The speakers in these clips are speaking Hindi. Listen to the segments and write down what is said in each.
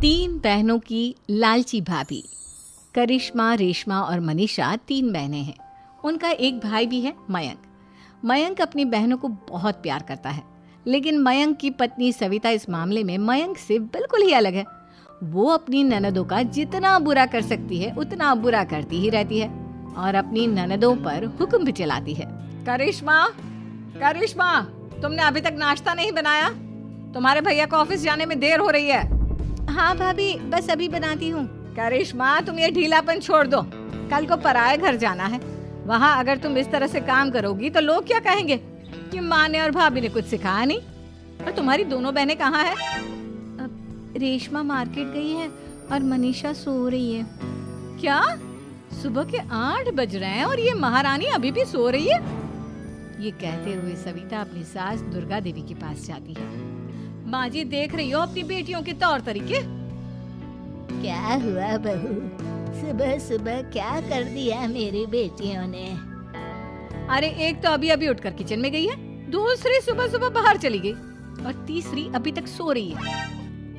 तीन बहनों की लालची भाभी। करिश्मा, रेशमा और मनीषा तीन बहनें हैं। उनका एक भाई भी है, मयंक। मयंक अपनी बहनों को बहुत प्यार करता है, लेकिन मयंक की पत्नी सविता इस मामले में मयंक से बिल्कुल ही अलग है। वो अपनी ननदों का जितना बुरा कर सकती है उतना बुरा करती ही रहती है और अपनी ननदों पर हुक्म भी चलाती है। करिश्मा, करिश्मा, तुमने अभी तक नाश्ता नहीं बनाया? तुम्हारे भैया को ऑफिस जाने में देर हो रही है। हाँ भाभी, बस अभी बनाती हूँ। करिश्मा, तुम ये ढीलापन छोड़ दो। कल को पराये घर जाना है। वहाँ अगर तुम इस तरह से काम करोगी तो लोग क्या कहेंगे कि माँ ने और भाभी ने कुछ सिखाया नहीं। और तुम्हारी दोनों बहनें कहाँ है? रेशमा मार्केट गई है और मनीषा सो रही है। क्या? सुबह के 8 बज रहे हैं और ये महारानी अभी भी सो रही है? ये कहते हुए सविता अपनी सास दुर्गा देवी के पास जाती है। माँ जी, देख रही हो अपनी बेटियों के तौर तरीके? क्या हुआ बहू, सुबह सुबह क्या कर दिया मेरी बेटियों ने? अरे एक तो अभी अभी उठकर किचन में गई है, दूसरी सुबह सुबह बाहर चली गई और तीसरी अभी तक सो रही है।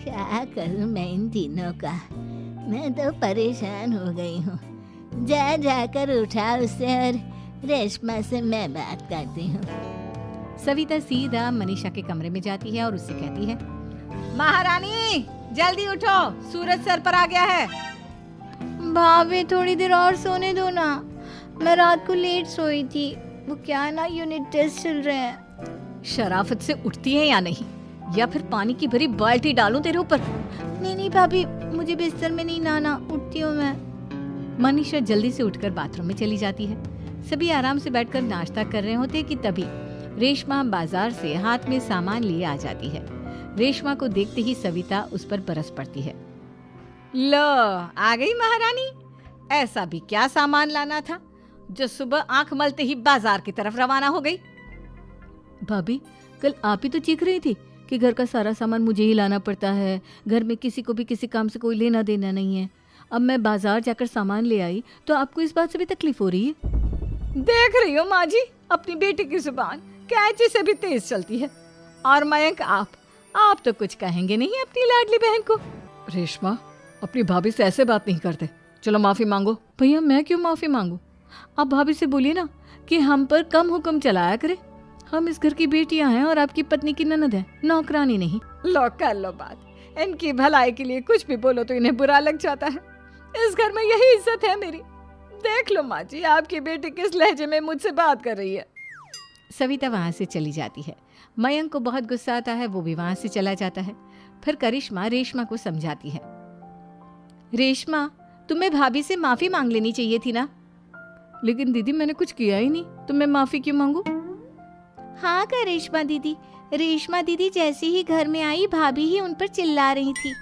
क्या करूं मैं इन तीनों का? मैं तो परेशान हो गई हूँ। जा जाकर उठा उसे और रेशमा से मैं बात करती हूँ। सविता सीधा मनीषा के कमरे में जाती है और उससे कहती है, महारानी जल्दी उठो, सूरज सर पर आ गया है। भाभी थोड़ी देर और सोने दो ना, मैं रात को लेट सोई थी। वो क्या ना, यूनिट टेस्ट चल रहे हैं। शराफत से उठती है या नहीं, या फिर पानी की भरी बाल्टी डालूं तेरे ऊपर? नहीं भाभी, मुझे बिस्तर में नहीं नहाना, उठती हूँ मैं। मनीषा जल्दी से उठकर बाथरूम में चली जाती है। सभी आराम से बैठकर नाश्ता कर रहे होते कि तभी रेशमा बाजार से हाथ में सामान लिए आ जाती है। रेशमा को देखते ही सविता उस पर बरस पड़ती है। लो, आ गई महारानी। ऐसा भी क्या सामान लाना था जो सुबह आंख मलते ही बाजार की तरफ रवाना हो गई? भाभी, कल आप ही तो चीख रही थी कि घर का सारा सामान मुझे ही लाना पड़ता है, घर में किसी को भी किसी काम से कोई लेना देना नहीं है। अब मैं बाजार जाकर सामान ले आई तो आपको इस बात से भी तकलीफ हो रही है? देख रही हो माँ जी, अपनी बेटी की जुबान कैंची से भी तेज चलती है। और मयंक, आप तो कुछ कहेंगे नहीं अपनी लाडली बहन को। रेशमा, अपनी भाभी से ऐसे बात नहीं करते। चलो माफी मांगो। भैया, मैं क्यों माफी मांगू? आप भाभी से बोलिए ना कि हम पर कम हुक्म चलाया करे। हम इस घर की बेटियां हैं और आपकी पत्नी की ननद है, नौकरानी नहीं। लो कर लो बात। इनकी भलाई के लिए कुछ भी बोलो तो इन्हें बुरा लग जाता है। इस घर में यही इज्जत है मेरी। देख लो माँ जी, आपकी बेटी किस लहजे में मुझसे बात कर रही है। सविता वहाँ से चली जाती है। मयंक को बहुत गुस्सा आता है, वो भी वहाँ से चला जाता है। फिर करिश्मा रेशमा को समझाती है, रेशमा, तुम्हें भाभी से माफी मांग लेनी चाहिए थी ना। लेकिन दीदी, मैंने कुछ किया ही नहीं तो मैं माफी क्यों मांगू? हाँ करिश्मा दीदी, रेशमा दीदी जैसे ही घर में आई भाभी ही उन पर चिल्ला रही थी।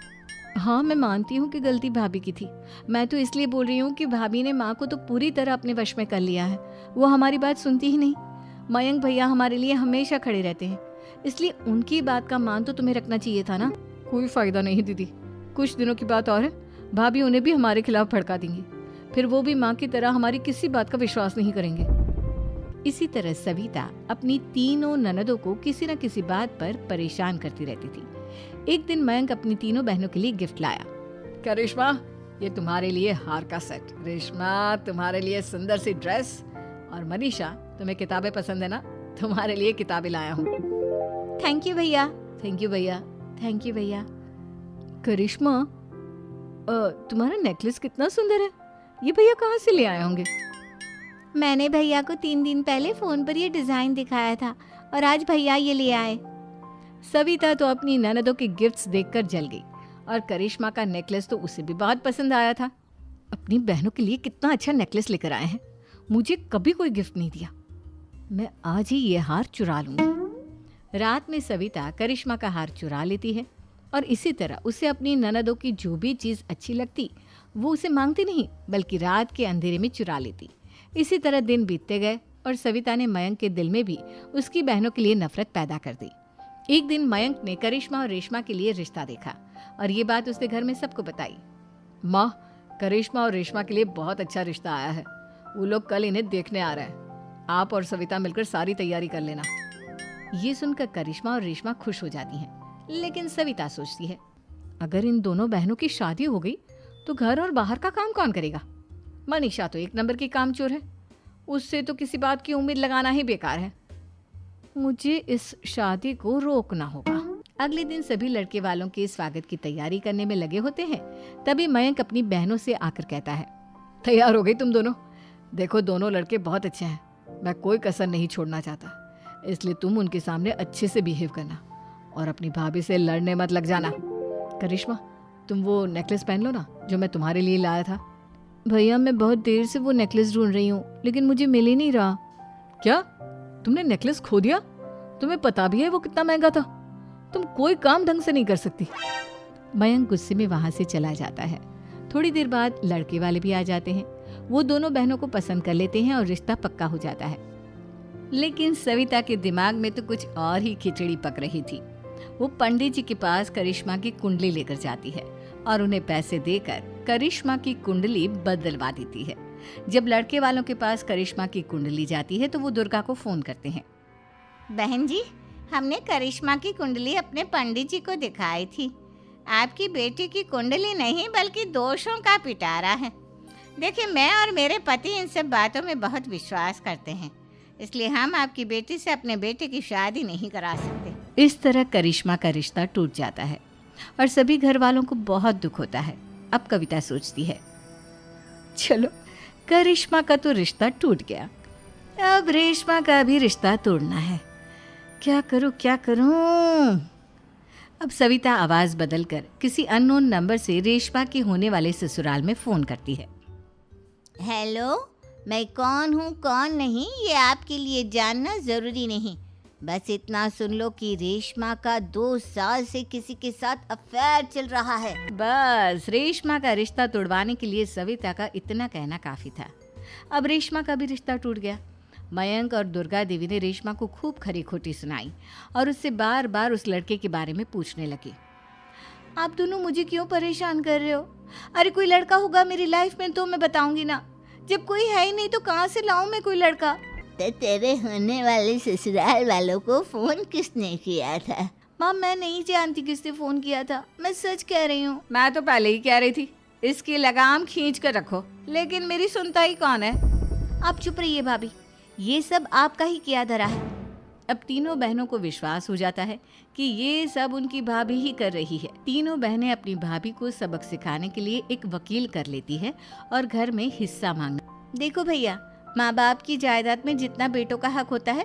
हाँ, मैं मानती हूँ कि गलती भाभी की थी। मैं तो इसलिए बोल रही हूँ कि भाभी ने माँ को तो पूरी तरह अपने वश में कर लिया है। वो हमारी बात सुनती ही नहीं। मयंक भैया हमारे लिए हमेशा खड़े रहते हैं, इसलिए उनकी बात का मान तो तुम्हें रखना चाहिए था ना। कोई फायदा नहीं दीदी, कुछ दिनों की बात और है, भाभी उन्हें भी हमारे खिलाफ भड़का देंगी। फिर वो भी माँ की तरह हमारी किसी बात का विश्वास नहीं करेंगे। इसी तरह सविता अपनी तीनों ननदों को किसी न किसी बात पर परेशान करती रहती थी। एक दिन मयंक अपनी तीनों बहनों के लिए गिफ्ट लाया। क्या रेशमा, ये तुम्हारे लिए हार का सेट। रेशमा, तुम्हारे लिए सुंदर सी ड्रेस। और मनीषा, तुम्हें किताबें पसंद है ना, तुम्हारे लिए किताबें लाया हूँ। थैंक यू भैया। थैंक यू भैया। थैंक यू भैया। करिश्मा, तुम्हारा नेकलेस कितना सुंदर है। ये भैया कहाँ से ले आए होंगे? मैंने भैया को 3 दिन पहले फोन पर ये डिजाइन दिखाया था और आज भैया ये ले आए। सविता तो अपनी ननदों के गिफ्ट्स देखकर जल गई और करिश्मा का नेकलेस तो उसे भी बहुत पसंद आया था। अपनी बहनों के लिए कितना अच्छा नेकलेस लेकर आए हैं, मुझे कभी कोई गिफ्ट नहीं दिया। मैं आज ही ये हार चुरा लूंगी। रात में सविता करिश्मा का हार चुरा लेती है और इसी तरह उसे अपनी ननदों की जो भी चीज़ अच्छी लगती वो उसे मांगती नहीं, बल्कि रात के अंधेरे में चुरा लेती। इसी तरह दिन बीतते गए और सविता ने मयंक के दिल में भी उसकी बहनों के लिए नफरत पैदा कर दी। एक दिन मयंक ने करिश्मा और रेशमा के लिए रिश्ता देखा और ये बात उसने घर में सबको बताई। माँ, करिश्मा और रेशमा के लिए बहुत अच्छा रिश्ता आया है। वो लोग कल इन्हें देखने आ रहे हैं। आप और सविता मिलकर सारी तैयारी कर लेना। ये सुनकर करिश्मा और रेशमा खुश हो जाती हैं, लेकिन सविता सोचती है, अगर इन दोनों बहनों की शादी हो गई तो घर और बाहर का काम कौन करेगा? मनीषा तो एक नंबर की कामचोर है, उससे तो किसी बात की उम्मीद लगाना ही बेकार है। मुझे इस शादी को रोकना होगा। अगले दिन सभी लड़के वालों के स्वागत की तैयारी करने में लगे होते हैं। तभी मयंक अपनी बहनों से आकर कहता है, तैयार हो गई तुम दोनों? देखो दोनों लड़के बहुत अच्छे हैं, मैं कोई कसर नहीं छोड़ना चाहता, इसलिए तुम उनके सामने अच्छे से बिहेव करना और अपनी भाभी से लड़ने मत लग जाना। करिश्मा, तुम वो नेकलेस पहन लो ना जो मैं तुम्हारे लिए लाया था। भैया मैं बहुत देर से वो नेकलेस ढूंढ रही हूँ, लेकिन मुझे मिल ही नहीं रहा। क्या तुमने नेकलेस खो दिया? तुम्हें पता भी है वो कितना महंगा था? तुम कोई काम ढंग से नहीं कर सकती। मयंक गुस्से में वहां से चला जाता है। थोड़ी देर बाद लड़के वाले भी आ जाते हैं। वो दोनों बहनों को पसंद कर लेते हैं और रिश्ता पक्का हो जाता है। लेकिन सविता के दिमाग में तो कुछ और ही खिचड़ी पक रही थी। वो पंडित जी के पास करिश्मा की कुंडली लेकर जाती है और उन्हें पैसे देकर करिश्मा की कुंडली बदलवा देती है। जब लड़के वालों के पास करिश्मा की कुंडली जाती है तो वो दुर्गा को फोन करते हैं। बहन जी, हमने करिश्मा की कुंडली अपने पंडित जी को दिखाई थी। आपकी बेटी की कुंडली नहीं बल्कि दोषों का पिटारा है। देखिए, मैं और मेरे पति इन सब बातों में बहुत विश्वास करते हैं, इसलिए हम आपकी बेटी से अपने बेटे की शादी नहीं करा सकते। इस तरह करिश्मा का रिश्ता टूट जाता है और सभी घर वालों को बहुत दुख होता है। अब कविता सोचती है, चलो करिश्मा का तो रिश्ता टूट गया, अब रेशमा का भी रिश्ता तोड़ना है। क्या करूं? अब सविता आवाज बदलकर किसी अननोन नंबर से रेशमा के होने वाले ससुराल में फोन करती है। हेलो, मैं कौन हूँ कौन नहीं ये आपके लिए जानना ज़रूरी नहीं। बस इतना सुन लो कि रेशमा का 2 साल से किसी के साथ अफेयर चल रहा है। बस रेशमा का रिश्ता तोड़वाने के लिए सविता का इतना कहना काफी था। अब रेशमा का भी रिश्ता टूट गया। मयंक और दुर्गा देवी ने रेशमा को खूब खरी खोटी सुनाई और उससे बार बार उस लड़के के बारे में पूछने लगी। आप दोनों मुझे क्यों परेशान कर रहे हो? अरे कोई लड़का होगा मेरी लाइफ में तो मैं बताऊंगी ना, जब कोई है ही नहीं तो कहाँ से लाऊं मैं कोई लड़का? तो तेरे होने वाले ससुराल वालों को फोन किसने किया था? माँ मैं नहीं जानती किसने फोन किया था, मैं सच कह रही हूँ। मैं तो पहले ही कह रही थी इसकी लगाम खींच कर रखो, लेकिन मेरी सुनता ही कौन है। आप चुप रहिए भाभी, ये सब आपका ही किया धरा है। अब तीनों बहनों को विश्वास हो जाता है कि ये सब उनकी भाभी ही कर रही है। तीनों बहनें अपनी भाभी को सबक सिखाने के लिए एक वकील कर लेती है और घर में हिस्सा मांगना। देखो भैया, माँ बाप की जायदाद में जितना बेटों का हक होता है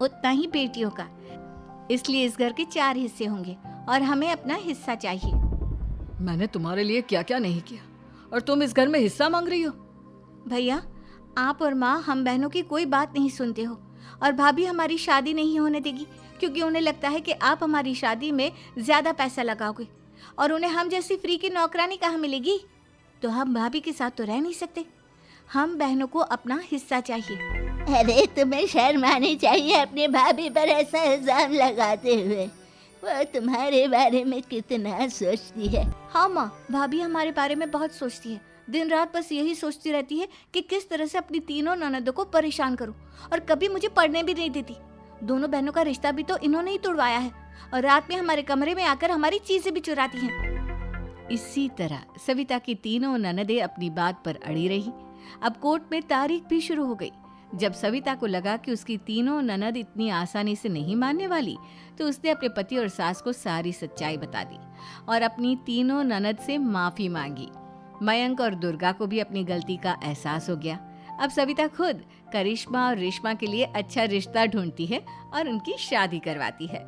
उतना ही बेटियों का, इसलिए इस घर के 4 हिस्से होंगे और हमें अपना हिस्सा चाहिए। मैंने तुम्हारे लिए क्या क्या नहीं किया और तुम इस घर में हिस्सा मांग रही हो? भैया, आप और माँ हम बहनों की कोई बात नहीं सुनते हो और भाभी हमारी शादी नहीं होने देगी क्योंकि उन्हें लगता है कि आप हमारी शादी में ज्यादा पैसा लगाओगे और उन्हें हम जैसी फ्री की नौकरानी कहाँ मिलेगी। तो हम भाभी के साथ तो रह नहीं सकते, हम बहनों को अपना हिस्सा चाहिए। अरे तुम्हें शर्म आनी चाहिए अपनी भाभी पर ऐसा इल्जाम लगाते हुए। वो तुम्हारे बारे में कितना सोचती है। हाँ माँ, भाभी हमारे बारे में बहुत सोचती है। दिन रात बस यही सोचती रहती है कि किस तरह से अपनी तीनों ननदों को परेशान करूं और कभी मुझे पढ़ने भी नहीं देती। दोनों बहनों का रिश्ता भी तो इन्होंने ही तोड़वाया है और रात में हमारे कमरे में आकर हमारी चीजें भी चुराती हैं। इसी तरह सविता की तीनों ननदें अपनी बात पर अड़ी रही। अब कोर्ट में तारीख भी शुरू हो गई। जब सविता को लगा कि उसकी तीनों ननद इतनी आसानी से नहीं मानने वाली, तो उसने अपने पति और सास को सारी सच्चाई बता दी और अपनी तीनों ननद से माफी मांगी। मयंक और दुर्गा को भी अपनी गलती का एहसास हो गया। अब सविता खुद करिश्मा और रेशमा के लिए अच्छा रिश्ता ढूंढती है और उनकी शादी करवाती है।